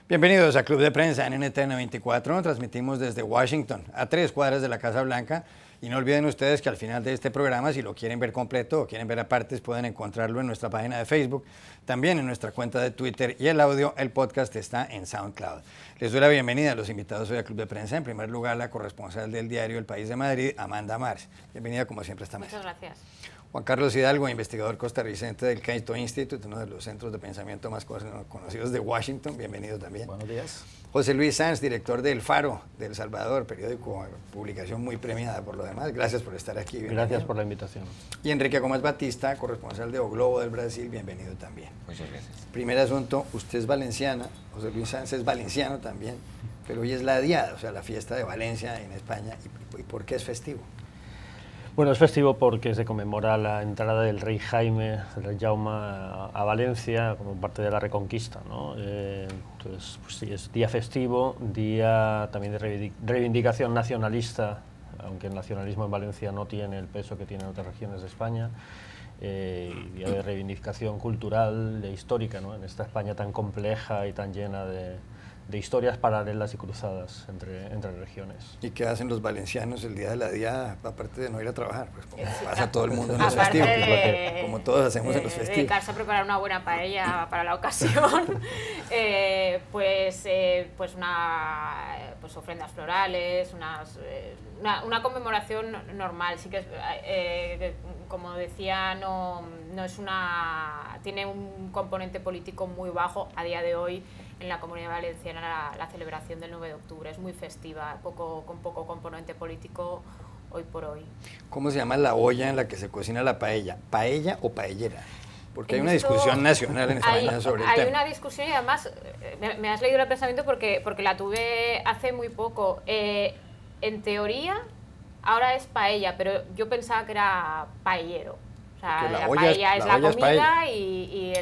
Bienvenidos a Club de Prensa en NTN 24. Transmitimos desde Washington, a 3 cuadras de la Casa Blanca. Y no olviden ustedes que al final de este programa, si lo quieren ver completo o quieren ver a partes, pueden encontrarlo en nuestra página de Facebook, también en nuestra cuenta de Twitter, y el audio, el podcast está en SoundCloud. Les doy la bienvenida a los invitados hoy a Club de Prensa. En primer lugar, la corresponsal del diario El País de Madrid, Amanda Mars. Bienvenida como siempre a esta mesa. Muchas gracias. Juan Carlos Hidalgo, investigador costarricense del Cato Institute, uno de los centros de pensamiento más conocidos de Washington. Bienvenido también. Buenos días. José Luis Sanz, director de El Faro de El Salvador, periódico, publicación muy premiada por lo demás. Gracias por estar aquí. Bienvenido. Gracias por la invitación. Y Enrique Gómez Batista, corresponsal de O Globo del Brasil. Bienvenido también. Muchas gracias. Primer asunto, usted es valenciana, José Luis Sanz es valenciano también, pero hoy es la Diada, o sea, la fiesta de Valencia en España. ¿Y por qué es festivo? Bueno, es festivo porque se conmemora la entrada del rey Jaime, el rey Jaume, a Valencia como parte de la Reconquista, ¿no? Entonces, pues sí, es día festivo, día también de reivindicación nacionalista, aunque el nacionalismo en Valencia no tiene el peso que tiene en otras regiones de España, y día de reivindicación cultural e histórica, ¿no? En esta España tan compleja y tan llena de historias paralelas y cruzadas entre regiones. ¿Y qué hacen los valencianos el día de la Diada, aparte de no ir a trabar? Pues como pasa todo el mundo en los festivos, como todos hacemos en los festivos. Dedicarse a preparar una buena paella para la ocasión, pues ofrendas florales, una conmemoración normal. Sí que como decía, no es tiene un componente político muy bajo a día de hoy. En la Comunidad Valenciana la celebración del 9 de octubre es muy festiva, con poco componente político hoy por hoy. ¿Cómo se llama la olla en la que se cocina la paella? ¿Paella o paellera? Porque hay una discusión nacional en España sobre el tema. Hay una discusión y además me has leído el pensamiento porque la tuve hace muy poco. En teoría ahora es paella, pero yo pensaba que era paellero. O sea, la paella es la comida y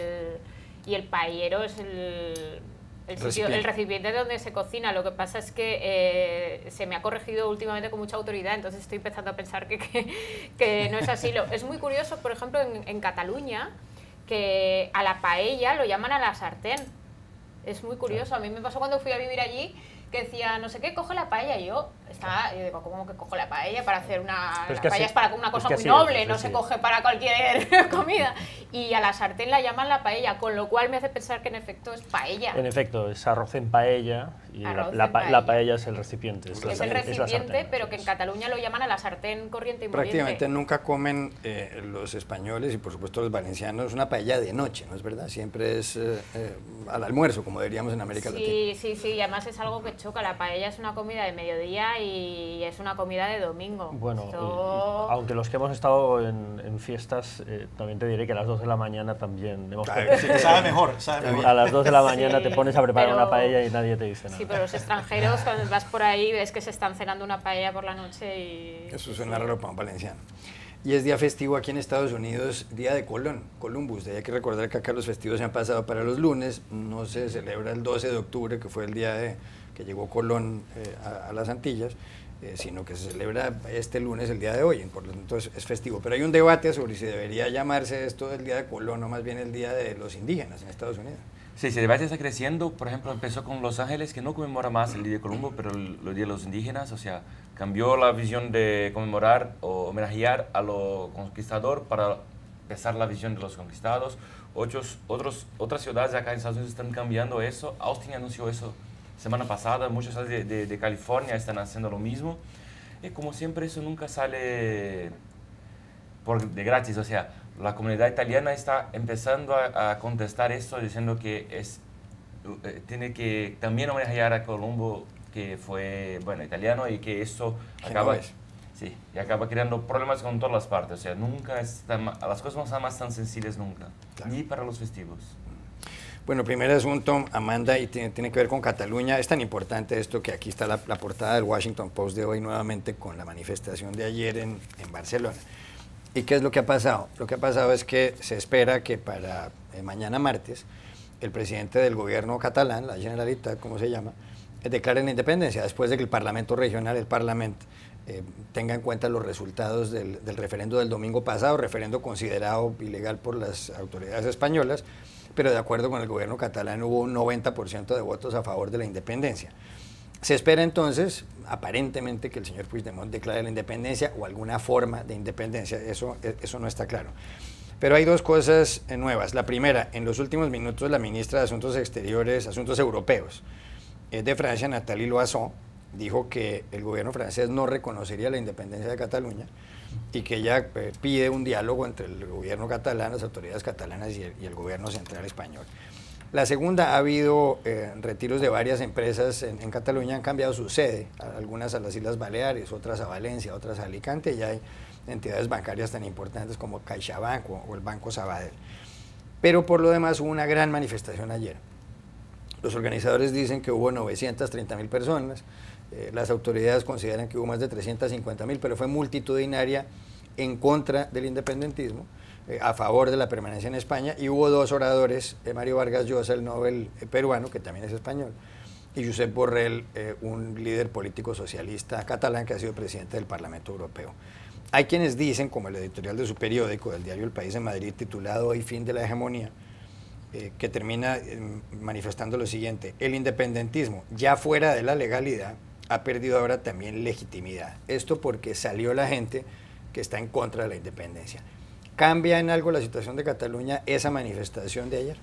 el paellero es el recipiente donde se cocina. Lo que pasa es que se me ha corregido últimamente con mucha autoridad, entonces estoy empezando a pensar que no es así. Es muy curioso, por ejemplo, en Cataluña, que a la paella lo llaman a la sartén. Es muy curioso. A mí me pasó cuando fui a vivir allí, que decía, no sé qué, coge la paella. Y yo digo, ¿cómo que cojo la paella para hacer una...? La paella es para una cosa muy noble, no se coge para cualquier comida. Y a la sartén la llaman la paella, con lo cual me hace pensar que en efecto es paella. En efecto, es arroz en paella y la paella es el recipiente. Es el recipiente, pero que en Cataluña lo llaman a la sartén corriente y moliente. Prácticamente nunca comen los españoles y por supuesto los valencianos una paella de noche, ¿no es verdad? Siempre es al almuerzo, como diríamos en América Latina. Sí, y además es algo que choca. La paella es una comida de mediodía y es una comida de domingo. Bueno, aunque los que hemos estado en fiestas, también te diré que a las 2 de la mañana también hemos sabe mejor. A las 2 de la mañana te pones a preparar una paella y nadie te dice nada. Sí, pero los extranjeros, cuando vas por ahí, ves que se están cenando una paella por la noche y... Eso suena raro para un valenciano. Y es día festivo aquí en Estados Unidos, día de Colón, Columbus. Hay que recordar que acá los festivos se han pasado para los lunes. No se celebra el 12 de octubre, que fue el día que llegó Colón a las Antillas, sino que se celebra este lunes, el día de hoy. Por lo tanto, es festivo. Pero hay un debate sobre si debería llamarse esto el día de Colón o más bien el día de los indígenas en Estados Unidos. Sí, ese debate está creciendo. Por ejemplo, empezó con Los Ángeles, que no conmemora más el Día de Columbo, pero el Día de los Indígenas. O sea, cambió la visión de conmemorar o homenajear a lo conquistador para empezar la visión de los conquistados. Otras ciudades acá en Estados Unidos están cambiando eso. Austin anunció eso semana pasada. Muchas ciudades de California están haciendo lo mismo. Y como siempre, eso nunca sale de gratis. O sea, la comunidad italiana está empezando a contestar esto, diciendo que tiene que también homenajear a Columbo, que fue, italiano, y que esto acaba creando problemas con todas las partes. O sea, las cosas no están más tan sencillas nunca, claro, ni para los festivos. Bueno, primer asunto, Amanda, y tiene que ver con Cataluña. Es tan importante esto que aquí está la portada del Washington Post de hoy nuevamente con la manifestación de ayer en Barcelona. ¿Y qué es lo que ha pasado? Lo que ha pasado es que se espera que para mañana martes el presidente del gobierno catalán, la Generalitat, como se llama, declare la independencia después de que el Parlamento regional, el Parlament, tenga en cuenta los resultados del referendo del domingo pasado, referendo considerado ilegal por las autoridades españolas, pero de acuerdo con el gobierno catalán hubo un 90% de votos a favor de la independencia. Se espera entonces, aparentemente, que el señor Puigdemont declare la independencia o alguna forma de independencia, eso no está claro. Pero hay dos cosas nuevas. La primera, en los últimos minutos la ministra de Asuntos Exteriores, Asuntos Europeos de Francia, Nathalie Loiseau, dijo que el gobierno francés no reconocería la independencia de Cataluña y que ella pide un diálogo entre el gobierno catalán, las autoridades catalanas y el gobierno central español. La segunda, ha habido retiros de varias empresas en Cataluña, han cambiado su sede, algunas a las Islas Baleares, otras a Valencia, otras a Alicante, y hay entidades bancarias tan importantes como CaixaBank o el Banco Sabadell. Pero por lo demás hubo una gran manifestación ayer. Los organizadores dicen que hubo 930.000 personas, las autoridades consideran que hubo más de 350.000, pero fue multitudinaria en contra del independentismo, a favor de la permanencia en España, y hubo dos oradores, Mario Vargas Llosa, el Nobel peruano, que también es español, y Josep Borrell, un líder político socialista catalán que ha sido presidente del Parlamento Europeo. Hay quienes dicen, como el editorial de su periódico, del diario El País en Madrid, titulado Hoy fin de la hegemonía, que termina manifestando lo siguiente: el independentismo, ya fuera de la legalidad, ha perdido ahora también legitimidad. Esto porque salió la gente que está en contra de la independencia. ¿Cambia en algo la situación de Cataluña esa manifestación de ayer?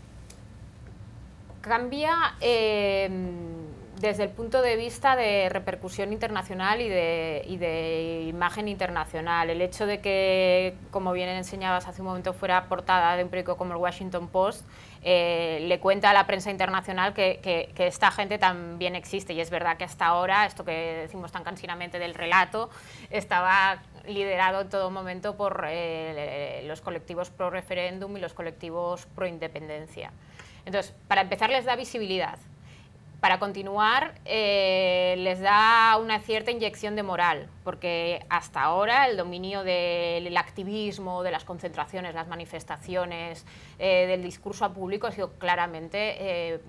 Cambia desde el punto de vista de repercusión internacional y de imagen internacional. El hecho de que, como bien enseñabas hace un momento, fuera portada de un periódico como el Washington Post, le cuenta a la prensa internacional que esta gente también existe, y es verdad que hasta ahora, esto que decimos tan cansinamente del relato, estaba liderado en todo momento por los colectivos pro referéndum y los colectivos pro independencia. Entonces, para empezar, les da visibilidad. Para continuar, les da una cierta inyección de moral, porque hasta ahora el dominio del activismo, de las concentraciones, las manifestaciones, del discurso público ha sido claramente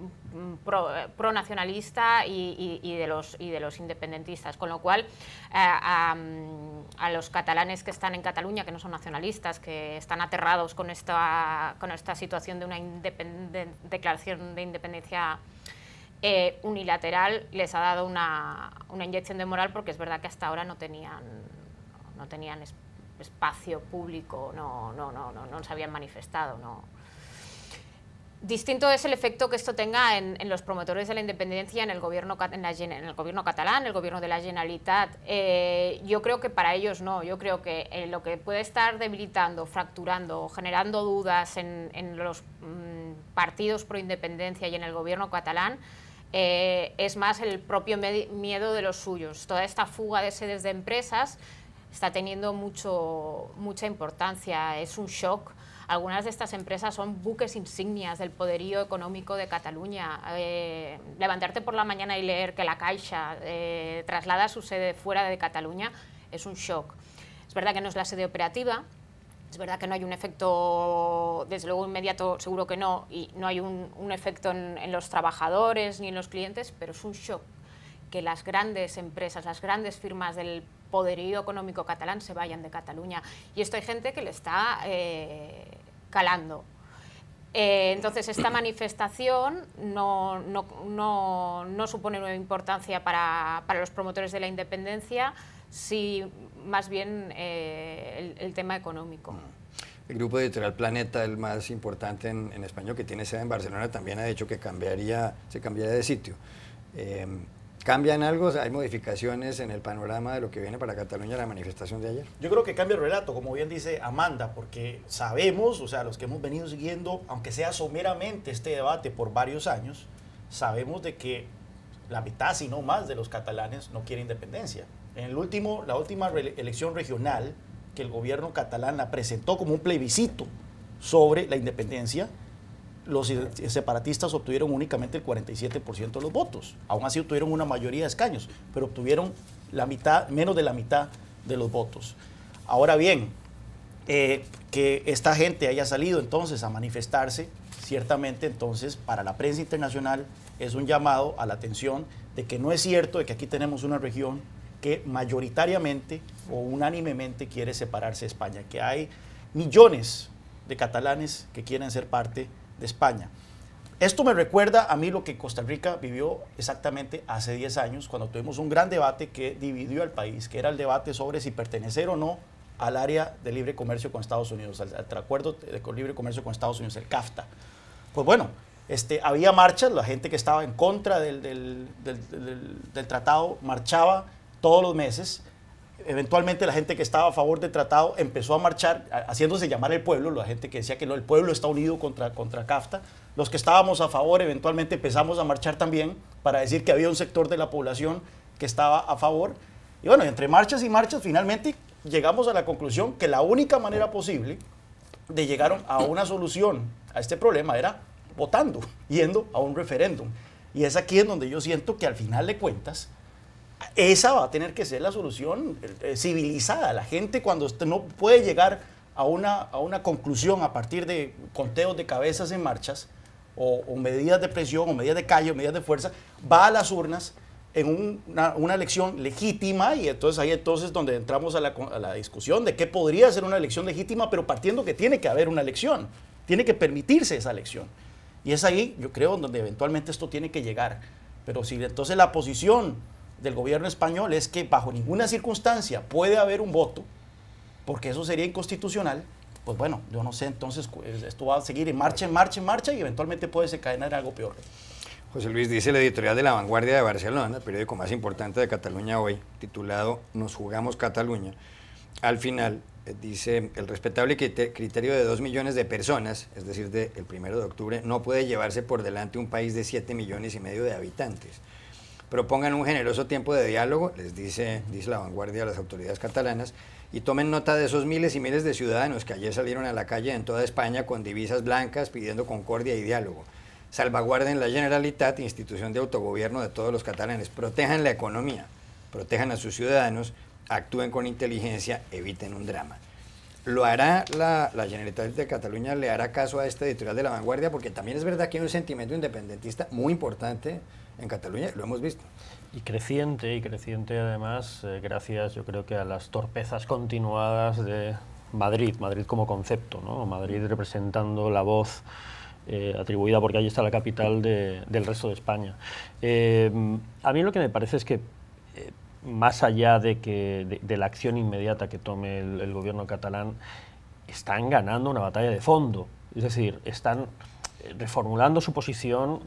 pro-nacionalista y de los independentistas, con lo cual a los catalanes que están en Cataluña, que no son nacionalistas, que están aterrados con esta situación de una declaración de independencia unilateral, les ha dado una inyección de moral, porque es verdad que hasta ahora no tenían espacio público, no se habían manifestado. Distinto es el efecto que esto tenga en los promotores de la independencia, en el gobierno catalán, el gobierno de la Generalitat. Yo creo que para ellos no. Yo creo que lo que puede estar debilitando, fracturando, generando dudas en los partidos pro independencia y en el gobierno catalán es más el propio miedo de los suyos. Toda esta fuga de sedes de empresas está teniendo mucha importancia, es un shock. Algunas de estas empresas son buques insignias del poderío económico de Cataluña. Levantarte por la mañana y leer que la Caixa traslada su sede fuera de Cataluña es un shock. Es verdad que no es la sede operativa, es verdad que no hay un efecto, desde luego inmediato, seguro que no, y no hay un efecto en los trabajadores ni en los clientes, pero es un shock que las grandes empresas, las grandes firmas del poderío económico catalán se vayan de Cataluña. Y esto hay gente que le está calando. Entonces, esta manifestación no supone una importancia para los promotores de la independencia, sí más bien el tema económico. El grupo editorial Planeta, el más importante en español, que tiene sede en Barcelona, también ha dicho que se cambiaría de sitio. ¿Cambia en algo? ¿Hay modificaciones en el panorama de lo que viene para Cataluña la manifestación de ayer? Yo creo que cambia el relato, como bien dice Amanda, porque sabemos, o sea, los que hemos venido siguiendo, aunque sea someramente este debate por varios años, sabemos de que la mitad, si no más, de los catalanes no quieren independencia. En la última elección regional, que el gobierno catalán la presentó como un plebiscito sobre la independencia, los separatistas obtuvieron únicamente el 47% de los votos. Aún así obtuvieron una mayoría de escaños, pero obtuvieron menos de la mitad de los votos. Ahora bien, que esta gente haya salido entonces a manifestarse, ciertamente entonces para la prensa internacional es un llamado a la atención de que no es cierto de que aquí tenemos una región que mayoritariamente o unánimemente quiere separarse de España, que hay millones de catalanes que quieren ser parte de España. Esto me recuerda a mí lo que Costa Rica vivió exactamente hace 10 años, cuando tuvimos un gran debate que dividió al país, que era el debate sobre si pertenecer o no al área de libre comercio con Estados Unidos, al acuerdo de libre comercio con Estados Unidos, el CAFTA. Pues bueno, había marchas, la gente que estaba en contra del tratado marchaba todos los meses. Eventualmente la gente que estaba a favor del tratado empezó a marchar, haciéndose llamar el pueblo, la gente que decía que el pueblo está unido contra CAFTA. Los que estábamos a favor eventualmente empezamos a marchar también para decir que había un sector de la población que estaba a favor. Y bueno, entre marchas y marchas finalmente llegamos a la conclusión que la única manera posible de llegar a una solución a este problema era votando, yendo a un referéndum. Y es aquí en donde yo siento que al final de cuentas esa va a tener que ser la solución civilizada. La gente, cuando usted no puede llegar a una conclusión a partir de conteos de cabezas en marchas o medidas de presión o medidas de calle o medidas de fuerza, va a las urnas en una elección legítima, y entonces ahí entonces donde entramos a la discusión de qué podría ser una elección legítima, pero partiendo que tiene que haber una elección, tiene que permitirse esa elección. Y es ahí, yo creo, donde eventualmente esto tiene que llegar. Pero si entonces la posición del gobierno español es que bajo ninguna circunstancia puede haber un voto, porque eso sería inconstitucional, pues bueno, yo no sé, entonces esto va a seguir en marcha, en marcha, en marcha, y eventualmente puede desencadenar algo peor. José Luis, dice el editorial de La Vanguardia de Barcelona, el periódico más importante de Cataluña hoy, titulado Nos jugamos Cataluña. Al final, dice, el respetable criterio de 2 millones de personas, es decir, del 1 de octubre, no puede llevarse por delante un país de 7,5 millones de habitantes. Propongan un generoso tiempo de diálogo, les dice La Vanguardia a las autoridades catalanas, y tomen nota de esos miles y miles de ciudadanos que ayer salieron a la calle en toda España con divisas blancas pidiendo concordia y diálogo. Salvaguarden la Generalitat, institución de autogobierno de todos los catalanes. Protejan la economía, protejan a sus ciudadanos, actúen con inteligencia, eviten un drama. ¿Lo hará la Generalitat de Cataluña? ¿Le hará caso a este editorial de La Vanguardia? Porque también es verdad que hay un sentimiento independentista muy importante en Cataluña, lo hemos visto. Y creciente además, gracias yo creo que a las torpezas continuadas de Madrid como concepto, ¿no? Madrid representando la voz atribuida, porque ahí está la capital del resto de España. A mí lo que me parece es que más allá de la acción inmediata que tome el gobierno catalán, están ganando una batalla de fondo, es decir, están reformulando su posición,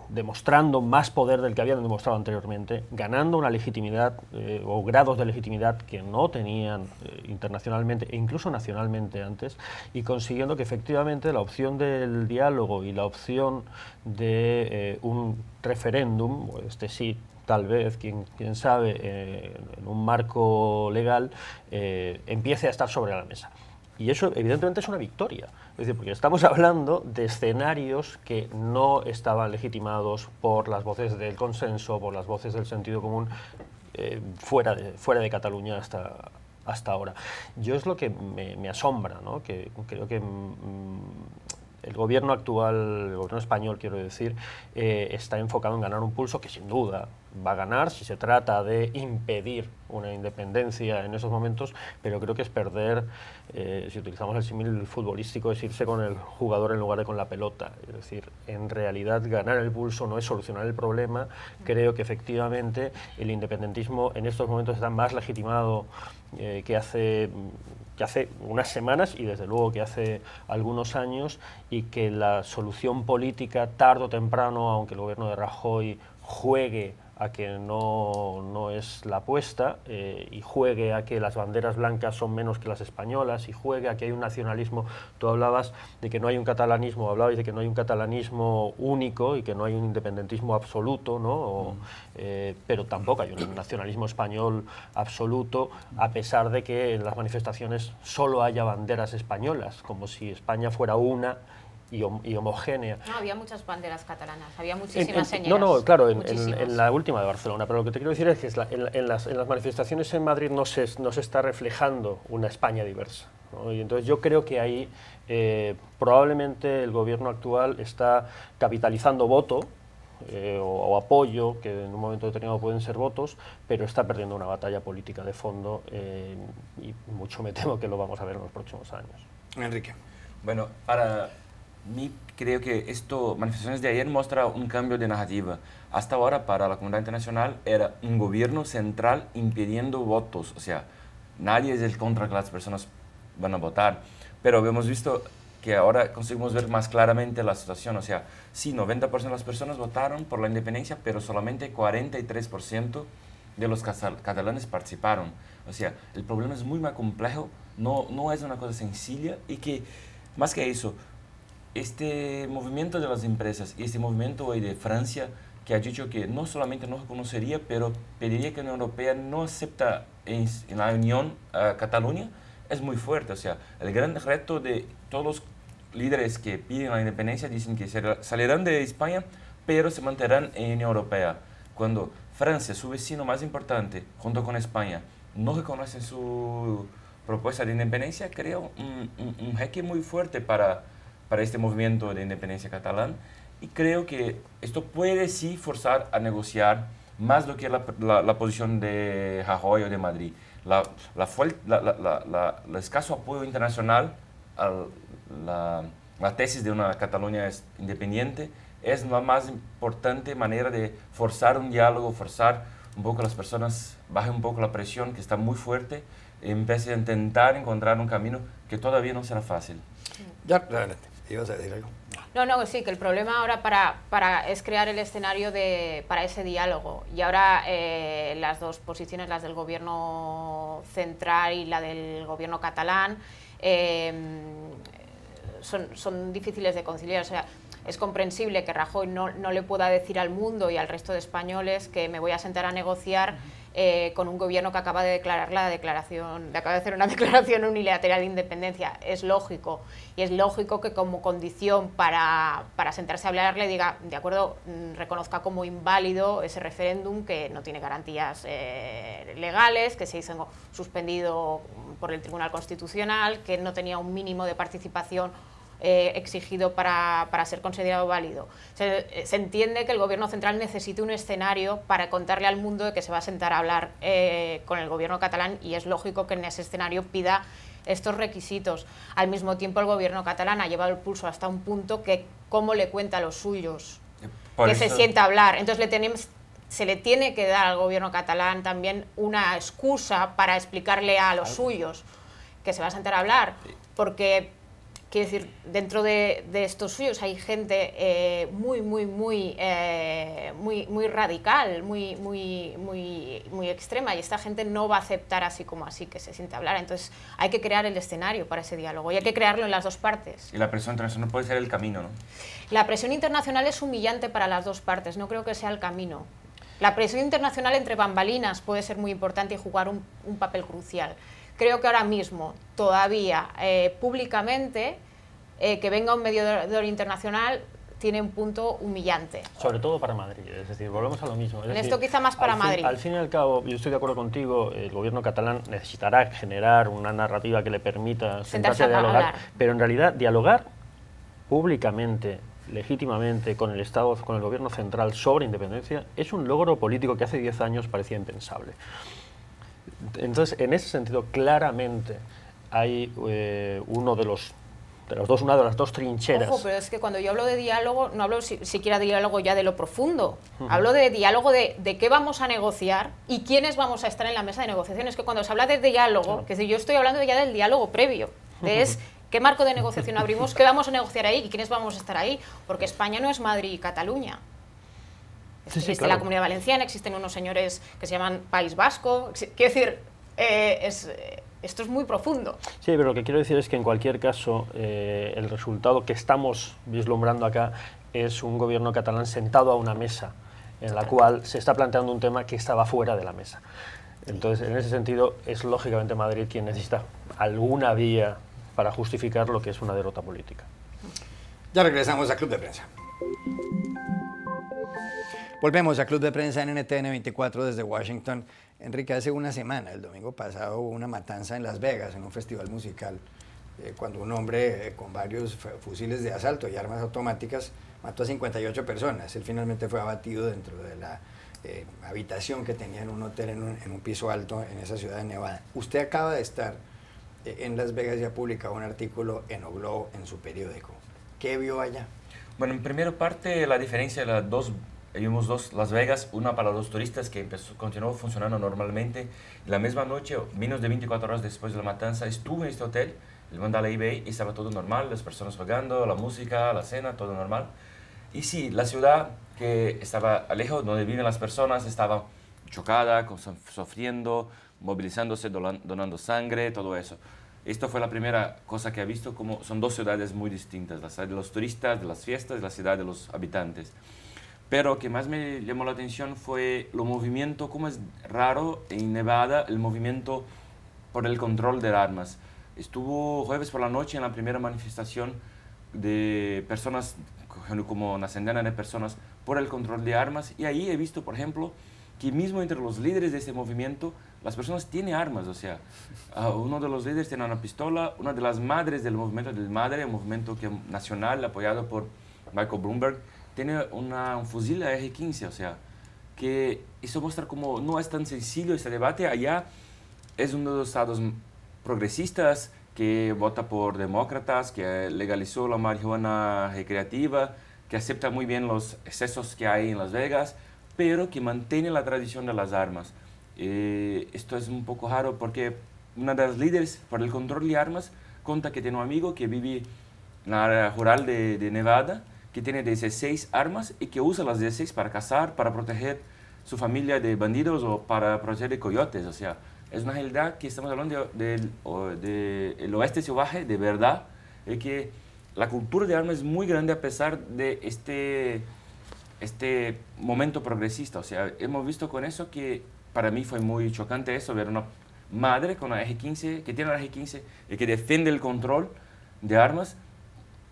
demostrando más poder del que habían demostrado anteriormente, ganando una legitimidad o grados de legitimidad que no tenían internacionalmente e incluso nacionalmente antes, y consiguiendo que efectivamente la opción del diálogo y la opción de un referéndum, sí, tal vez, quién sabe, en un marco legal, empiece a estar sobre la mesa. Y eso evidentemente es una victoria, es decir, porque estamos hablando de escenarios que no estaban legitimados por las voces del consenso, por las voces del sentido común, fuera de Cataluña hasta ahora. Yo es lo que me asombra, ¿no? Que creo que el gobierno actual, el gobierno español, quiero decir, está enfocado en ganar un pulso que sin duda va a ganar si se trata de impedir una independencia en esos momentos, pero creo que es perder, si utilizamos el símil futbolístico, es irse con el jugador en lugar de con la pelota. Es decir, en realidad ganar el pulso no es solucionar el problema. Creo que efectivamente el independentismo en estos momentos está más legitimado que hace unas semanas y desde luego que hace algunos años, y que la solución política tarde o temprano, aunque el gobierno de Rajoy juegue a que no es la apuesta, y juegue a que las banderas blancas son menos que las españolas, y juegue a que hay un nacionalismo. Tú hablabas de que no hay un catalanismo, hablabais de que no hay un catalanismo único y que no hay un independentismo absoluto, ¿no? Pero tampoco hay un nacionalismo español absoluto, a pesar de que en las manifestaciones solo haya banderas españolas, como si España fuera una y homogénea. No, había muchas banderas catalanas, había muchísimas señoras. No, claro, en la última de Barcelona, pero lo que te quiero decir es que en las manifestaciones en Madrid no se está reflejando una España diversa, ¿no? Y entonces yo creo que ahí probablemente el gobierno actual está capitalizando voto o apoyo, que en un momento determinado pueden ser votos, pero está perdiendo una batalla política de fondo, y mucho me temo que lo vamos a ver en los próximos años. Enrique. Bueno, para mi creo que esto, manifestaciones de ayer muestra un cambio de narrativa. Hasta ahora para la comunidad internacional era un gobierno central impidiendo votos, o sea, nadie es el contra que las personas van a votar, pero hemos visto que ahora conseguimos ver más claramente la situación, o sea, sí, 90% de las personas votaron por la independencia, pero solamente 43% de los catalanes participaron. O sea, el problema es muy más complejo, no es una cosa sencilla y que, más que eso, este movimiento de las empresas y este movimiento hoy de Francia, que ha dicho que no solamente no reconocería, pero pediría que la Unión Europea no acepta en la Unión a Cataluña, es muy fuerte. O sea, el gran reto de todos los líderes que piden la independencia dicen que salirán de España, pero se mantendrán en la Unión Europea. Cuando Francia, su vecino más importante, junto con España, no reconocen su propuesta de independencia, crea un jaque muy fuerte para este movimiento de independencia catalán. Y creo que esto puede sí forzar a negociar más lo que la posición de Rajoy o de Madrid. El escaso apoyo internacional a la tesis de una Cataluña independiente es la más importante manera de forzar un diálogo, forzar un poco a las personas, baje un poco la presión que está muy fuerte, y empiece a intentar encontrar un camino que todavía no será fácil. Ya, adelante. ¿Ibas a decir algo? No, sí, que el problema ahora es crear el escenario para ese diálogo. Y ahora las dos posiciones, las del gobierno central y la del gobierno catalán, son difíciles de conciliar. O sea, es comprensible que Rajoy no le pueda decir al mundo y al resto de españoles que me voy a sentar a negociar con un gobierno que acaba de hacer una declaración unilateral de independencia. Es lógico, y es lógico que como condición para sentarse a hablar le diga, de acuerdo, reconozca como inválido ese referéndum que no tiene garantías legales, que se hizo suspendido por el Tribunal Constitucional, que no tenía un mínimo de participación exigido para ser considerado válido. Se entiende que el gobierno central necesita un escenario para contarle al mundo de que se va a sentar a hablar con el gobierno catalán, y es lógico que en ese escenario pida estos requisitos. Al mismo tiempo, el gobierno catalán ha llevado el pulso hasta un punto que cómo le cuenta a los suyos se sienta a hablar. Entonces se le tiene que dar al gobierno catalán también una excusa para explicarle a los suyos que se va a sentar a hablar, porque quiero decir, dentro de estos suyos hay gente muy radical, muy extrema, y esta gente no va a aceptar así como así que se siente a hablar. Entonces hay que crear el escenario para ese diálogo, y hay que crearlo en las dos partes. Y la presión internacional puede ser el camino, ¿no? La presión internacional es humillante para las dos partes, no creo que sea el camino. La presión internacional entre bambalinas puede ser muy importante y jugar un papel crucial. Creo que ahora mismo, todavía, públicamente, que venga un mediador internacional tiene un punto humillante. Sobre todo para Madrid, es decir, volvemos a lo mismo. En esto quizá más para Madrid. Al fin y al cabo, yo estoy de acuerdo contigo, el gobierno catalán necesitará generar una narrativa que le permita sentarse a dialogar, pero en realidad dialogar públicamente, legítimamente con el Estado, con el gobierno central sobre independencia, es un logro político que hace 10 años parecía impensable. Entonces, en ese sentido, claramente hay una de las dos trincheras. Ojo, pero es que cuando yo hablo de diálogo, no hablo siquiera de diálogo ya de lo profundo. Hablo de diálogo de qué vamos a negociar y quiénes vamos a estar en la mesa de negociación. Es que cuando se habla de diálogo, claro, que si yo estoy hablando ya del diálogo previo, es qué marco de negociación abrimos, qué vamos a negociar ahí y quiénes vamos a estar ahí, porque España no es Madrid y Cataluña. Existe claro, la Comunidad Valenciana, existen unos señores que se llaman País Vasco. Quiero decir, esto es muy profundo. Sí, pero lo que quiero decir es que en cualquier caso el resultado que estamos vislumbrando acá es un gobierno catalán sentado a una mesa en la cual se está planteando un tema que estaba fuera de la mesa. Entonces, en ese sentido, es lógicamente Madrid quien necesita alguna vía para justificar lo que es una derrota política. Ya regresamos a Club de Prensa. Volvemos a Club de Prensa en NTN 24 desde Washington. Enrique, hace una semana, el domingo pasado, hubo una matanza en Las Vegas, en un festival musical, cuando un hombre con varios fusiles de asalto y armas automáticas mató a 58 personas. Él finalmente fue abatido dentro de la habitación que tenía en un hotel en un piso alto en esa ciudad de Nevada. Usted acaba de estar en Las Vegas y ha publicado un artículo en O Globo, en su periódico. ¿Qué vio allá? Bueno, en primera parte la diferencia de las dos, vimos dos Las Vegas, una para los turistas que continuó funcionando normalmente. La misma noche, menos de 24 horas después de la matanza, estuve en este hotel, el Mandalay Bay, y estaba todo normal, las personas jugando, la música, la cena, todo normal. Y sí, la ciudad que estaba lejos, donde viven las personas, estaba chocada, sufriendo, movilizándose, donando sangre, todo eso. Esto fue la primera cosa que he visto, como son dos ciudades muy distintas, la ciudad de los turistas, de las fiestas, y la ciudad de los habitantes. Pero lo que más me llamó la atención fue el movimiento, como es raro en Nevada, el movimiento por el control de armas. Estuvo jueves por la noche en la primera manifestación de personas, como una centena de personas, por el control de armas. Y ahí he visto, por ejemplo, que mismo entre los líderes de este movimiento, las personas tienen armas. O sea, uno de los líderes tiene una pistola, una de las madres del movimiento un movimiento nacional apoyado por Michael Bloomberg, tiene un fusil AR-15. O sea, que eso muestra como no es tan sencillo este debate. Allá es uno de los estados progresistas que vota por demócratas, que legalizó la marihuana recreativa, que acepta muy bien los excesos que hay en Las Vegas, pero que mantiene la tradición de las armas. Esto es un poco raro porque una de las líderes por el control de armas cuenta que tiene un amigo que vive en la área rural de Nevada, que tiene 16 armas y que usa las 16 para cazar, para proteger su familia de bandidos o para proteger de coyotes. O sea, es una realidad que estamos hablando del oeste salvaje, de verdad, y que la cultura de armas es muy grande a pesar de este momento progresista. O sea, hemos visto con eso que para mí fue muy chocante eso, ver una madre con una AR-15, que tiene una AR-15 y que defiende el control de armas.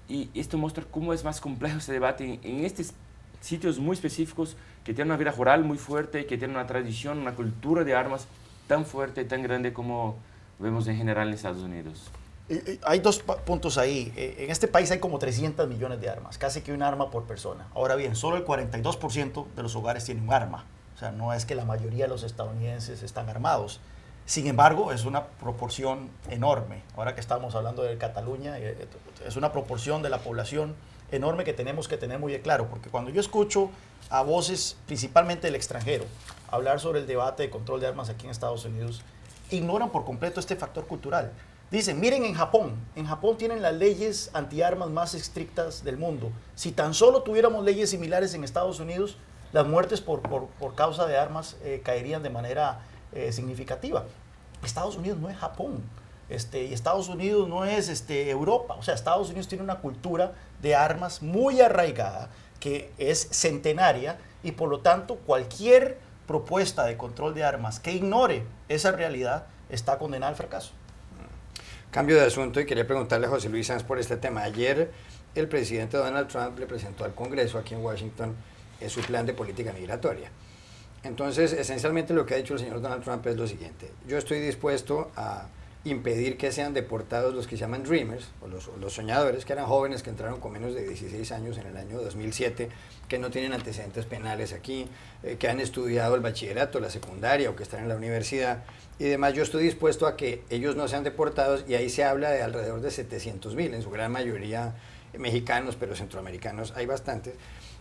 Y esto muestra cómo es más complejo ese debate en estos sitios muy específicos que tienen una vida rural muy fuerte, que tienen una tradición, una cultura de armas tan fuerte y tan grande como vemos en general en Estados Unidos. Hay dos puntos ahí. En este país hay como 300 millones de armas, casi que un arma por persona. Ahora bien, solo el 42% de los hogares tienen un arma. O sea, no es que la mayoría de los estadounidenses están armados. Sin embargo, es una proporción enorme. Ahora que estamos hablando de Cataluña, es una proporción de la población enorme que tenemos que tener muy claro. Porque cuando yo escucho a voces, principalmente del extranjero, hablar sobre el debate de control de armas aquí en Estados Unidos, ignoran por completo este factor cultural. Dicen, miren en Japón tienen las leyes antiarmas más estrictas del mundo. Si tan solo tuviéramos leyes similares en Estados Unidos, las muertes por causa de armas caerían de manera significativa. Estados Unidos no es Japón, y Estados Unidos no es Europa. O sea, Estados Unidos tiene una cultura de armas muy arraigada, que es centenaria, y por lo tanto cualquier propuesta de control de armas que ignore esa realidad está condenada al fracaso. Cambio de asunto y quería preguntarle a José Luis Sanz por este tema. Ayer el presidente Donald Trump le presentó al Congreso aquí en Washington su plan de política migratoria. Entonces, esencialmente lo que ha dicho el señor Donald Trump es lo siguiente: yo estoy dispuesto a impedir que sean deportados los que se llaman Dreamers, o los soñadores, que eran jóvenes que entraron con menos de 16 años en el año 2007, que no tienen antecedentes penales aquí, que han estudiado el bachillerato, la secundaria o que están en la universidad y demás. Yo estoy dispuesto a que ellos no sean deportados, y ahí se habla de alrededor de 700,000, en su gran mayoría mexicanos, pero centroamericanos hay bastantes,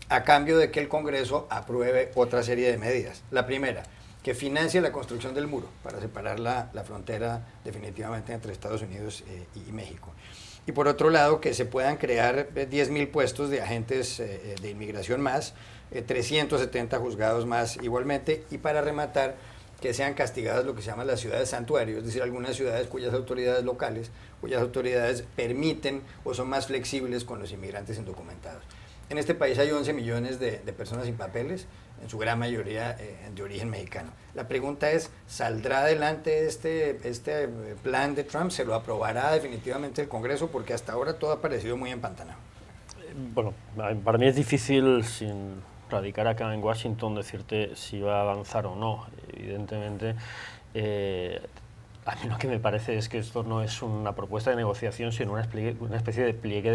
a cambio de que el Congreso apruebe otra serie de medidas. La primera, que financie la construcción del muro para separar la frontera definitivamente entre Estados Unidos y México. Y por otro lado, que se puedan crear 10,000 puestos de agentes de inmigración más, 370 juzgados más igualmente, y para rematar, que sean castigadas lo que se llaman las ciudades santuario, es decir, algunas ciudades cuyas autoridades locales, cuyas autoridades permiten o son más flexibles con los inmigrantes indocumentados. En este país hay 11 millones de personas sin papeles, en su gran mayoría de origen mexicano. La pregunta es, ¿saldrá adelante este plan de Trump? ¿Se lo aprobará definitivamente el Congreso? Porque hasta ahora todo ha parecido muy empantanado. Bueno, para mí es difícil, sin radicar acá en Washington, decirte si va a avanzar o no. Evidentemente, a mí lo que me parece es que esto no es una propuesta de negociación, sino una especie de pliego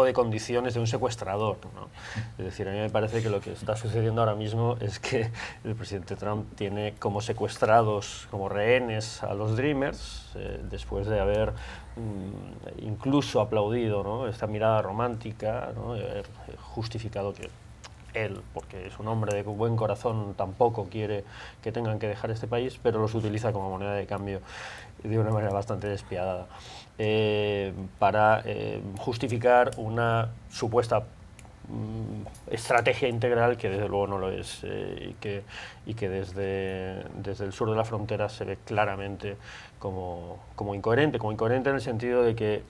de condiciones de un secuestrador, ¿no? Es decir, a mí me parece que lo que está sucediendo ahora mismo es que el presidente Trump tiene como secuestrados, como rehenes a los Dreamers, después de haber incluso aplaudido, ¿no?, esta mirada romántica, ¿no?, de haber justificado que él, porque es un hombre de buen corazón, tampoco quiere que tengan que dejar este país, pero los utiliza como moneda de cambio de una manera bastante despiadada, para justificar una supuesta estrategia integral que desde luego no lo es, y que desde el sur de la frontera se ve claramente como incoherente en el sentido de que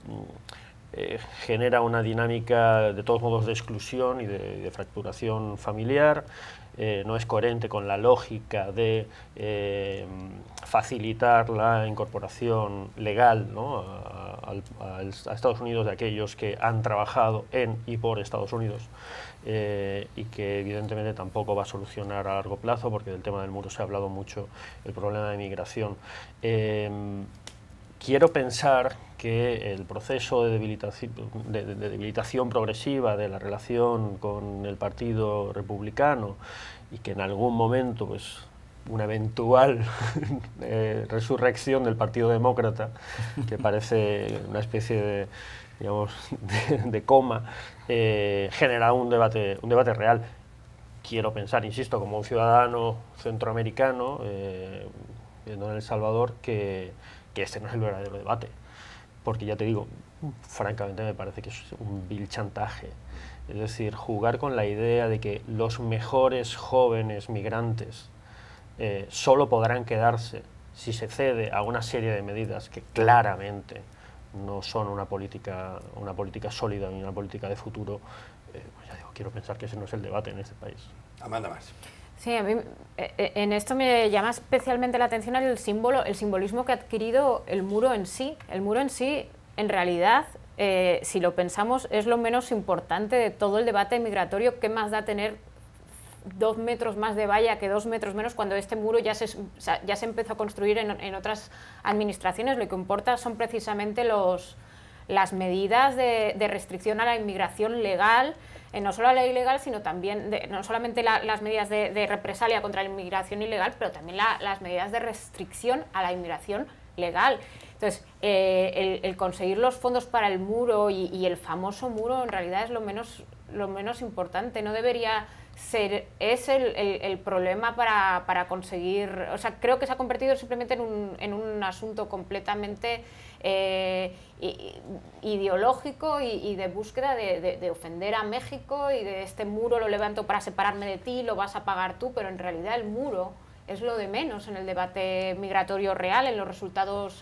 genera una dinámica de todos modos de exclusión y de fracturación familiar, no es coherente con la lógica de facilitar la incorporación legal, ¿no?, a Estados Unidos de aquellos que han trabajado en y por Estados Unidos, y que evidentemente tampoco va a solucionar a largo plazo, porque del tema del muro se ha hablado mucho, el problema de migración. Quiero pensar que el proceso de debilitación progresiva de la relación con el Partido Republicano, y que en algún momento pues, una eventual resurrección del Partido Demócrata, que parece una especie de, digamos, de coma, genera un debate real. Quiero pensar, insisto, como un ciudadano centroamericano, viendo en El Salvador, que este no es el verdadero debate, porque ya te digo, francamente me parece que es un vil chantaje. Es decir, jugar con la idea de que los mejores jóvenes migrantes solo podrán quedarse si se cede a una serie de medidas que claramente no son una política sólida ni una política de futuro, pues ya digo, quiero pensar que ese no es el debate en este país. Amanda Mars. Sí, a mí en esto me llama especialmente la atención el simbolismo que ha adquirido el muro en sí. El muro en sí, en realidad, si lo pensamos, es lo menos importante de todo el debate migratorio. ¿Qué más da tener 2 metros más de valla que 2 metros menos cuando este muro ya se empezó a construir en otras administraciones? Lo que importa son precisamente las medidas de restricción a la inmigración legal, no solo a la ilegal, sino también, no solamente las medidas de represalia contra la inmigración ilegal, pero también las medidas de restricción a la inmigración legal. Entonces, el conseguir los fondos para el muro y el famoso muro en realidad es lo menos importante. No debería ser el problema para conseguir... O sea, creo que se ha convertido simplemente en un asunto completamente ideológico y de búsqueda de ofender a México y de este muro lo levanto para separarme de ti, lo vas a pagar tú, pero en realidad el muro es lo de menos en el debate migratorio real, en los resultados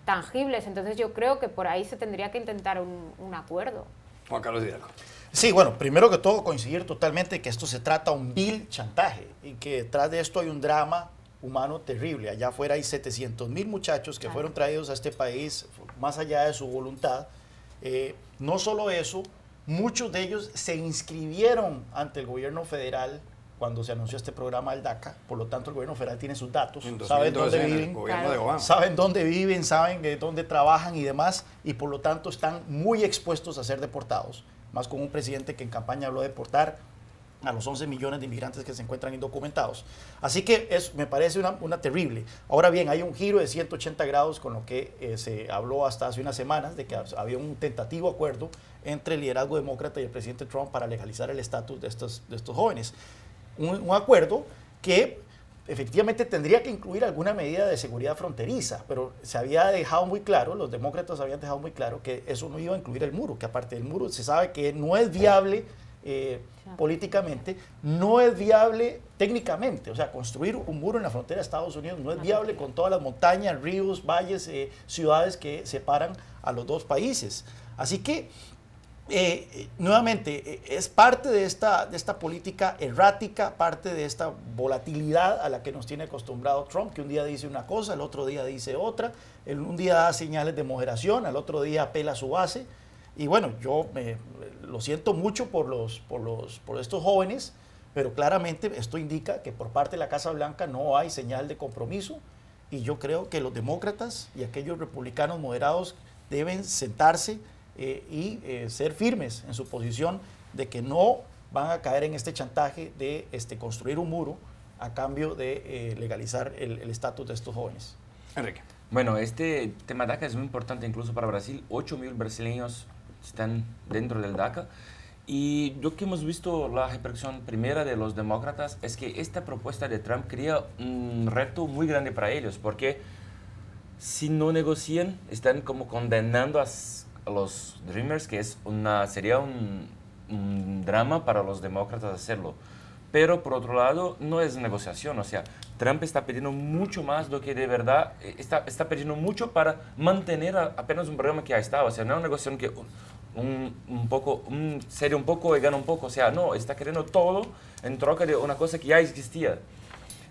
tangibles. Entonces yo creo que por ahí se tendría que intentar un acuerdo. Juan Carlos Hidalgo. Sí, bueno, primero que todo coincidir totalmente que esto se trata de un vil chantaje y que detrás de esto hay un drama humano terrible. Allá afuera hay 700,000 muchachos que fueron traídos a este país más allá de su voluntad. No solo eso, muchos de ellos se inscribieron ante el gobierno federal cuando se anunció este programa del DACA, por lo tanto el gobierno federal tiene sus datos, saben dónde viven, saben dónde viven, saben dónde trabajan y demás, y por lo tanto están muy expuestos a ser deportados, más con un presidente que en campaña habló de deportar a los 11 millones de inmigrantes que se encuentran indocumentados. Así que me parece una terrible. Ahora bien, hay un giro de 180 grados con lo que se habló hasta hace unas semanas, de que había un tentativo acuerdo entre el liderazgo demócrata y el presidente Trump para legalizar el estatus de estos jóvenes. Un acuerdo que efectivamente tendría que incluir alguna medida de seguridad fronteriza, pero se había dejado muy claro, los demócratas habían dejado muy claro que eso no iba a incluir el muro, que aparte del muro se sabe que no es viable políticamente, no es viable técnicamente, o sea, construir un muro en la frontera de Estados Unidos no es viable con todas las montañas, ríos, valles, ciudades que separan a los dos países. Así que nuevamente, es parte de esta política errática, parte de esta volatilidad a la que nos tiene acostumbrado Trump, que un día dice una cosa, el otro día dice otra, un día da señales de moderación, al otro día apela a su base. Y bueno, yo lo siento mucho por estos jóvenes, pero claramente esto indica que por parte de la Casa Blanca no hay señal de compromiso y yo creo que los demócratas y aquellos republicanos moderados deben sentarse y ser firmes en su posición de que no van a caer en este chantaje de construir un muro a cambio de legalizar el estatus de estos jóvenes. Enrique. Bueno, este tema DACA es muy importante incluso para Brasil. 8.000 brasileños están dentro del DACA. Y lo que hemos visto, la repercusión primera de los demócratas es que esta propuesta de Trump crea un reto muy grande para ellos, porque si no negocian, están como condenando a los Dreamers, que sería un drama para los demócratas hacerlo. Pero por otro lado, no es negociación, o sea, Trump está pidiendo mucho más de lo que de verdad, está pidiendo mucho para mantener apenas un programa que ya está, o sea, no es una negociación que cede un poco y gana un poco, o sea, no, está queriendo todo en troca de una cosa que ya existía.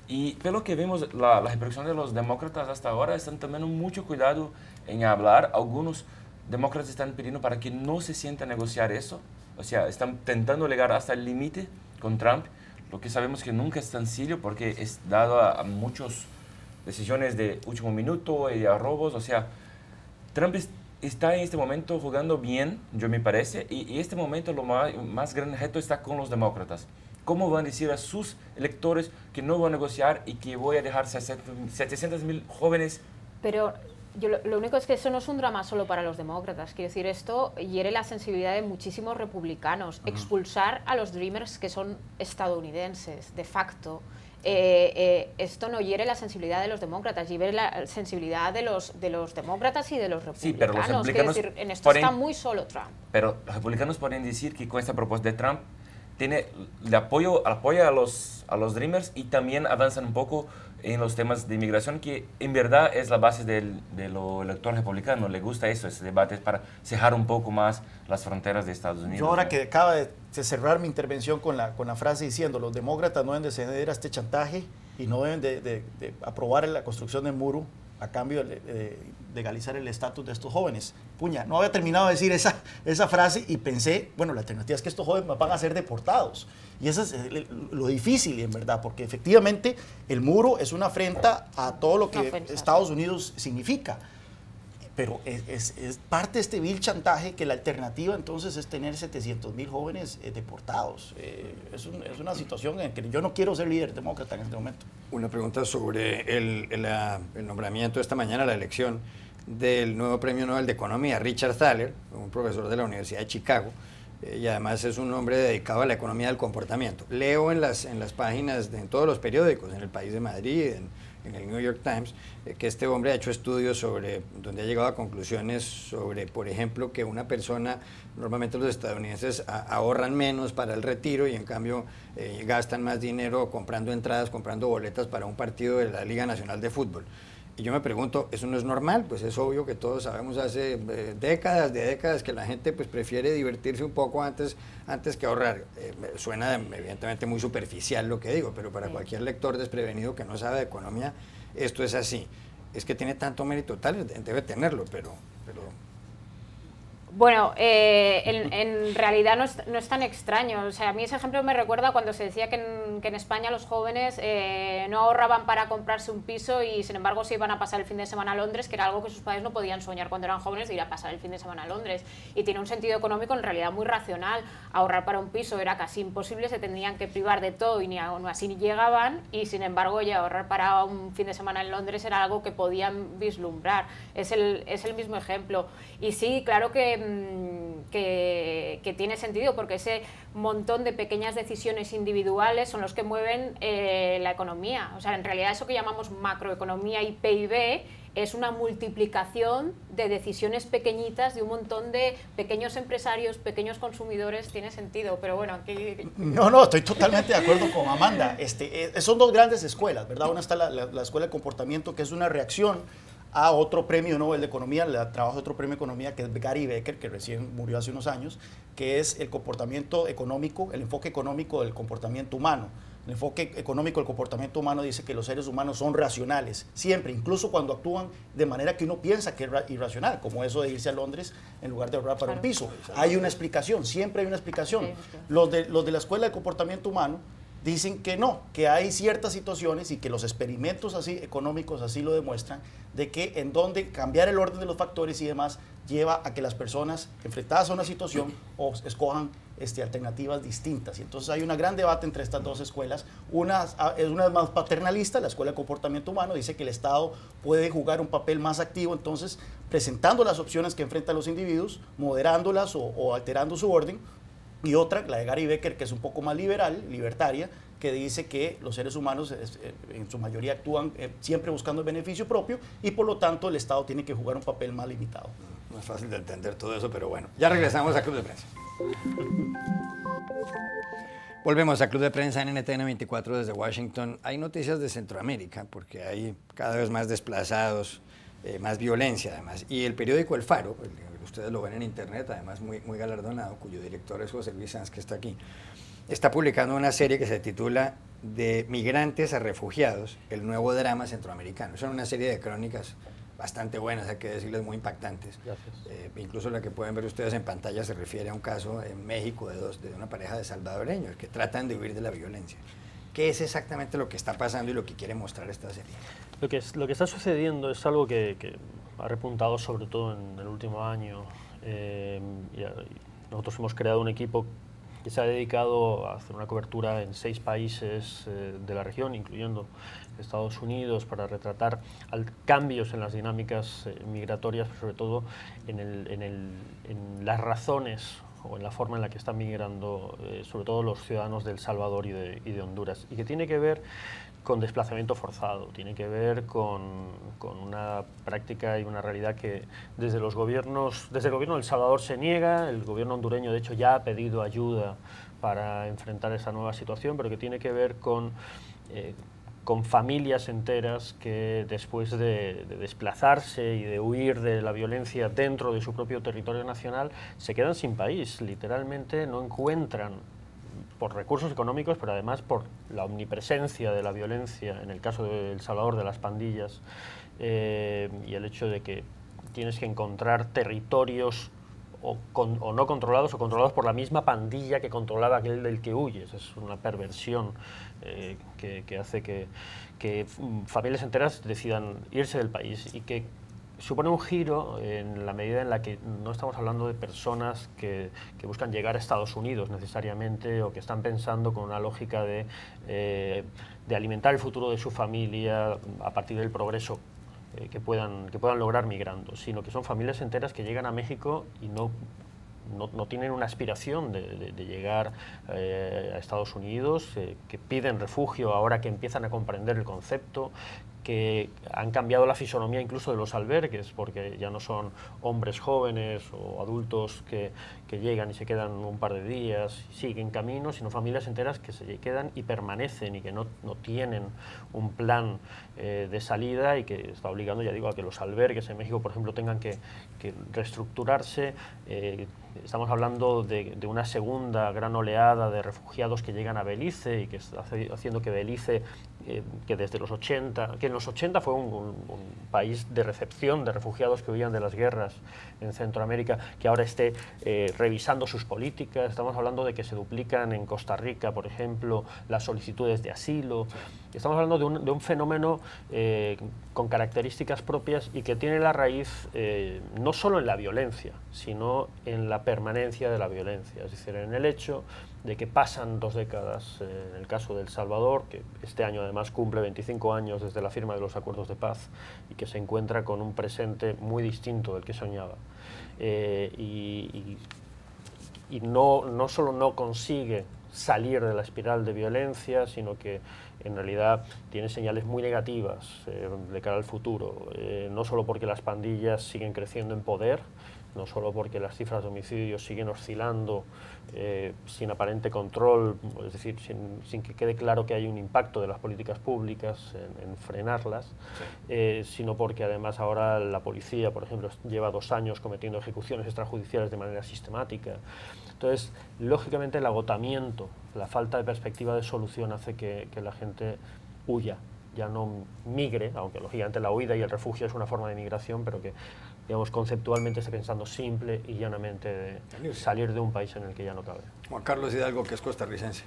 Y pero que vemos, la repercusión de los demócratas hasta ahora están tomando mucho cuidado en hablar. Algunos demócratas están pidiendo para que no se sienta a negociar eso, o sea, están intentando llegar hasta el límite con Trump, lo que sabemos que nunca es sencillo porque es dado a muchas decisiones de último minuto y a robos, o sea, Trump está en este momento jugando bien, yo me parece, y este momento lo más grande reto está con los demócratas. ¿Cómo van a decir a sus electores que no van a negociar y que voy a dejar 700.000 jóvenes? Pero lo único es que eso no es un drama solo para los demócratas. Quiero decir, esto hiere la sensibilidad de muchísimos republicanos. Expulsar a los Dreamers, que son estadounidenses, de facto, esto no hiere la sensibilidad de los demócratas, hiere la sensibilidad de los demócratas y de los republicanos. Sí, pero los republicanos decir, en esto está muy solo Trump. Pero los republicanos pueden decir que con esta propuesta de Trump apoya a los Dreamers y también avanzan un poco en los temas de inmigración, que en verdad es la base de lo elector republicano. Le gusta eso, ese debate, para cejar un poco más las fronteras de Estados Unidos. Yo ahora que acaba de cerrar mi intervención con la frase diciendo los demócratas no deben de ceder a este chantaje y no deben de aprobar la construcción del muro a cambio de legalizar el estatus de estos jóvenes. Puña, no había terminado de decir esa frase y pensé, bueno, la alternativa es que estos jóvenes van a ser deportados. Y eso es lo difícil, en verdad, porque efectivamente el muro es una afrenta a todo lo que Estados Unidos significa. Pero es parte de este vil chantaje que la alternativa entonces es tener 700.000 jóvenes deportados. Es una situación en que yo no quiero ser líder demócrata en este momento. Una pregunta sobre el nombramiento esta mañana, la elección del nuevo Premio Nobel de Economía, Richard Thaler, un profesor de la Universidad de Chicago, y además es un hombre dedicado a la economía del comportamiento. Leo en las páginas, en todos los periódicos, en El País de Madrid, en el New York Times, que este hombre ha hecho estudios donde ha llegado a conclusiones sobre, por ejemplo, que una persona, normalmente los estadounidenses ahorran menos para el retiro y en cambio gastan más dinero comprando entradas, comprando boletas para un partido de la Liga Nacional de Fútbol. Y yo me pregunto, ¿eso no es normal? Pues es obvio que todos sabemos hace décadas que la gente pues prefiere divertirse un poco antes que ahorrar. Suena evidentemente muy superficial lo que digo, pero para cualquier lector desprevenido que no sabe de economía, esto es así. Es que tiene tanto mérito tal, debe tenerlo, pero Bueno, en realidad no es tan extraño. O sea, a mí ese ejemplo me recuerda cuando se decía que en España los jóvenes no ahorraban para comprarse un piso y sin embargo se iban a pasar el fin de semana a Londres, que era algo que sus padres no podían soñar cuando eran jóvenes, de ir a pasar el fin de semana a Londres. Y tiene un sentido económico en realidad muy racional. Ahorrar para un piso era casi imposible, se tendrían que privar de todo y ni aún así llegaban, y sin embargo ya ahorrar para un fin de semana en Londres era algo que podían vislumbrar. Es el mismo ejemplo. Y sí, claro que tiene sentido, porque ese montón de pequeñas decisiones individuales son los que mueven la economía. O sea, en realidad eso que llamamos macroeconomía y PIB es una multiplicación de decisiones pequeñitas de un montón de pequeños empresarios, pequeños consumidores. Tiene sentido, pero bueno, aquí... No, estoy totalmente de acuerdo con Amanda. Son dos grandes escuelas, ¿verdad? Una está la escuela de comportamiento, que es una reacción a otro premio Nobel de Economía, el trabajo de otro premio de Economía, que es Gary Becker, que recién murió hace unos años, que es el comportamiento económico, el enfoque económico del comportamiento humano. El enfoque económico del comportamiento humano dice que los seres humanos son racionales, siempre, incluso cuando actúan de manera que uno piensa que es irracional, como eso de irse a Londres en lugar de ahorrar para un piso. Hay una explicación, siempre hay una explicación. Los de la escuela de comportamiento humano dicen que no, que hay ciertas situaciones y que los experimentos así económicos así lo demuestran, de que en donde cambiar el orden de los factores y demás lleva a que las personas enfrentadas a una situación escojan alternativas distintas. Y entonces hay un gran debate entre estas dos escuelas. Una es más paternalista, la escuela de comportamiento humano, dice que el Estado puede jugar un papel más activo, entonces presentando las opciones que enfrentan los individuos, moderándolas o alterando su orden. Y otra, la de Gary Becker, que es un poco más liberal, libertaria, que dice que los seres humanos en su mayoría actúan siempre buscando el beneficio propio y por lo tanto el Estado tiene que jugar un papel más limitado. No es fácil de entender todo eso, pero bueno. Ya regresamos a Club de Prensa. Volvemos a Club de Prensa en NTN 24 desde Washington. Hay noticias de Centroamérica porque hay cada vez más desplazados, más violencia además. Y el periódico El Faro, ustedes lo ven en internet, además muy galardonado, cuyo director es José Luis Sanz, que está aquí, está publicando una serie que se titula De migrantes a refugiados, el nuevo drama centroamericano. Son una serie de crónicas bastante buenas, hay que decirles, muy impactantes. Incluso la que pueden ver ustedes en pantalla se refiere a un caso en México de una pareja de salvadoreños que tratan de huir de la violencia. ¿Qué es exactamente lo que está pasando y lo que quiere mostrar esta serie? Lo que está sucediendo es algo que ha repuntado sobre todo en el último año. Nosotros hemos creado un equipo que se ha dedicado a hacer una cobertura en 6 países de la región, incluyendo Estados Unidos, para retratar cambios en las dinámicas migratorias, sobre todo en las razones o en la forma en la que están migrando, sobre todo los ciudadanos de El Salvador y de Honduras, y que tiene que ver con desplazamiento forzado, tiene que ver con una práctica y una realidad que desde el gobierno de El Salvador se niega, el gobierno hondureño de hecho ya ha pedido ayuda para enfrentar esa nueva situación, pero que tiene que ver con familias enteras que después de desplazarse y de huir de la violencia dentro de su propio territorio nacional se quedan sin país, literalmente no encuentran, por recursos económicos, pero además por la omnipresencia de la violencia, en el caso de El Salvador, de las pandillas, y el hecho de que tienes que encontrar territorios o no controlados o controlados por la misma pandilla que controlaba aquel del que huyes. Es una perversión que hace que familias enteras decidan irse del país y que supone un giro en la medida en la que no estamos hablando de personas que buscan llegar a Estados Unidos necesariamente o que están pensando con una lógica de alimentar el futuro de su familia a partir del progreso que puedan lograr migrando, sino que son familias enteras que llegan a México y no tienen una aspiración de llegar a Estados Unidos, que piden refugio ahora que empiezan a comprender el concepto, que han cambiado la fisonomía incluso de los albergues, porque ya no son hombres jóvenes o adultos que llegan y se quedan un par de días y siguen camino, sino familias enteras que se quedan y permanecen y que no tienen un plan de salida y que está obligando, ya digo, a que los albergues en México, por ejemplo, tengan que reestructurarse. Estamos hablando de una segunda gran oleada de refugiados que llegan a Belice y que está haciendo que Belice, que desde los 80, que en los 80 fue un país de recepción de refugiados que huían de las guerras en Centroamérica, que ahora esté revisando sus políticas. Estamos hablando de que se duplican en Costa Rica, por ejemplo, las solicitudes de asilo. Estamos hablando de un fenómeno con características propias y que tiene la raíz no solo en la violencia, sino en la permanencia de la violencia, es decir, en el hecho de que pasan 2 décadas, en el caso de El Salvador, que este año además cumple 25 años desde la firma de los acuerdos de paz y que se encuentra con un presente muy distinto del que soñaba. Y no solo no consigue salir de la espiral de violencia, sino que en realidad tiene señales muy negativas de cara al futuro, no solo porque las pandillas siguen creciendo en poder, no solo porque las cifras de homicidios siguen oscilando sin aparente control, es decir, sin que quede claro que hay un impacto de las políticas públicas en frenarlas, sino porque además ahora la policía, por ejemplo, lleva 2 años cometiendo ejecuciones extrajudiciales de manera sistemática. Entonces, lógicamente el agotamiento, la falta de perspectiva de solución hace que la gente huya, ya no migre, aunque lógicamente la huida y el refugio es una forma de migración, pero que, digamos, conceptualmente esté pensando simple y llanamente de salir de un país en el que ya no cabe. Juan Carlos Hidalgo, que es costarricense.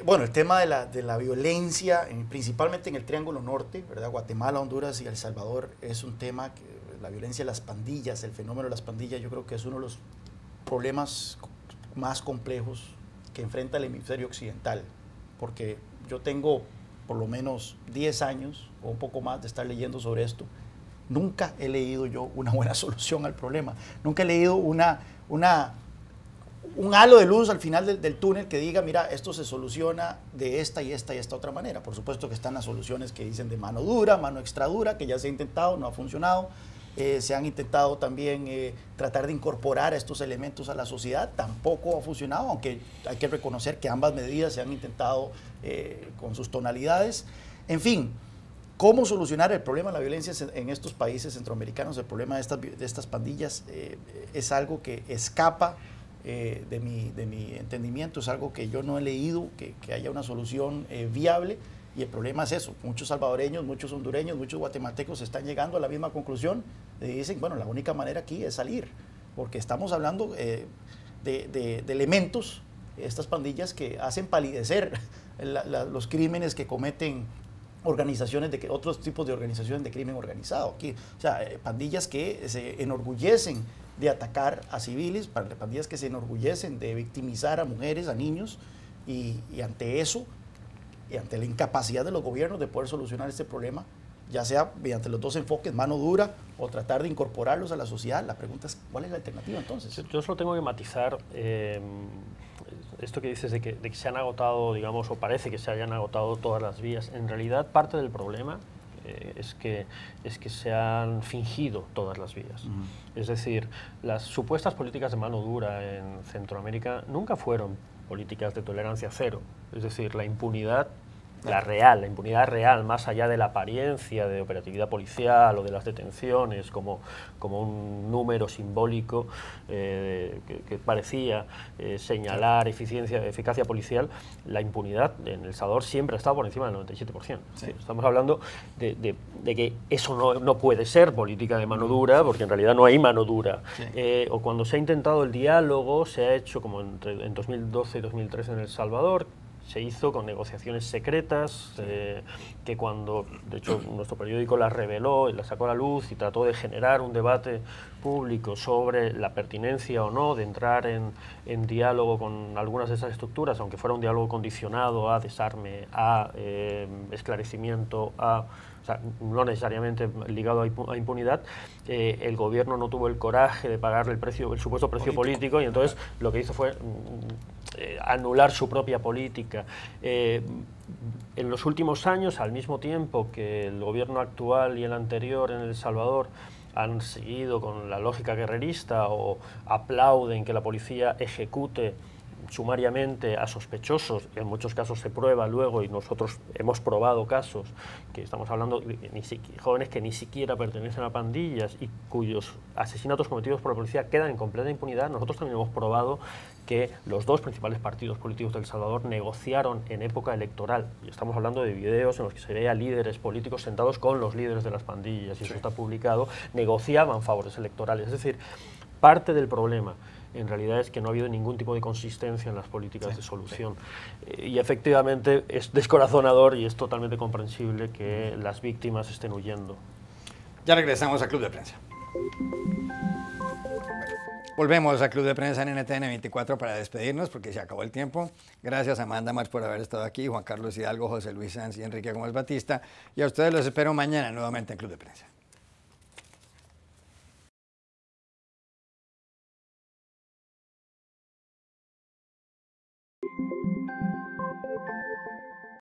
Bueno, el tema de la violencia, principalmente en el Triángulo Norte, ¿verdad? Guatemala, Honduras y El Salvador, es un tema que la violencia de las pandillas, el fenómeno de las pandillas, yo creo que es uno de los problemas más complejos que enfrenta el hemisferio occidental, porque yo tengo por lo menos 10 años o un poco más de estar leyendo sobre esto. Nunca he leído yo una buena solución al problema. Nunca he leído un halo de luz al final del túnel que diga, mira, esto se soluciona de esta y esta y esta otra manera. Por supuesto que están las soluciones que dicen de mano dura, mano extra dura, que ya se ha intentado, no ha funcionado. Se han intentado también tratar de incorporar estos elementos a la sociedad, tampoco ha funcionado, aunque hay que reconocer que ambas medidas se han intentado con sus tonalidades. En fin, ¿cómo solucionar el problema de la violencia en estos países centroamericanos? El problema de estas pandillas es algo que escapa de mi entendimiento, es algo que yo no he leído, que haya una solución viable. Y el problema es eso, muchos salvadoreños, muchos hondureños, muchos guatemaltecos están llegando a la misma conclusión y dicen, bueno, la única manera aquí es salir, porque estamos hablando de elementos, estas pandillas que hacen palidecer los crímenes que cometen otros tipos de organizaciones de crimen organizado. Aquí, o sea, pandillas que se enorgullecen de atacar a civiles, pandillas que se enorgullecen de victimizar a mujeres, a niños, y ante eso, y ante la incapacidad de los gobiernos de poder solucionar este problema, ya sea mediante los dos enfoques, mano dura o tratar de incorporarlos a la sociedad, la pregunta es, ¿cuál es la alternativa entonces? Yo solo tengo que matizar esto que dices de que se han agotado, digamos, o parece que se hayan agotado todas las vías. En realidad, parte del problema es que se han fingido todas las vías. Es decir, las supuestas políticas de mano dura en Centroamérica nunca fueron políticas de tolerancia cero. Es decir, la impunidad la impunidad real, más allá de la apariencia de operatividad policial o de las detenciones como un número simbólico que parecía señalar eficacia policial, la impunidad en El Salvador siempre ha estado por encima del 97%. Sí. Estamos hablando de que eso no puede ser política de mano dura, porque en realidad no hay mano dura. Sí. O cuando se ha intentado el diálogo, se ha hecho como en 2012 y 2013 en El Salvador, se hizo con negociaciones secretas, que cuando, de hecho, nuestro periódico las reveló y las sacó a la luz y trató de generar un debate público sobre la pertinencia o no de entrar en diálogo con algunas de esas estructuras, aunque fuera un diálogo condicionado a desarme, a esclarecimiento, o sea, no necesariamente ligado a impunidad. El gobierno no tuvo el coraje de pagarle el supuesto precio político, y entonces lo que hizo fue anular su propia política. En los últimos años, al mismo tiempo que el gobierno actual y el anterior en El Salvador han seguido con la lógica guerrerista o aplauden que la policía ejecute sumariamente a sospechosos, en muchos casos se prueba luego, y nosotros hemos probado casos que estamos hablando de jóvenes que ni siquiera pertenecen a pandillas y cuyos asesinatos cometidos por la policía quedan en completa impunidad. Nosotros también hemos probado que los dos principales partidos políticos de El Salvador negociaron en época electoral, y estamos hablando de videos en los que se veía líderes políticos sentados con los líderes de las pandillas, y eso está publicado, negociaban favores electorales. Es decir, parte del problema en realidad es que no ha habido ningún tipo de consistencia en las políticas de solución. Y efectivamente es descorazonador y es totalmente comprensible que las víctimas estén huyendo. Ya regresamos a Club de Prensa. Volvemos a Club de Prensa en NTN 24 para despedirnos porque se acabó el tiempo. Gracias a Amanda March por haber estado aquí, Juan Carlos Hidalgo, José Luis Sanz y Enrique Gómez Batista. Y a ustedes los espero mañana nuevamente en Club de Prensa.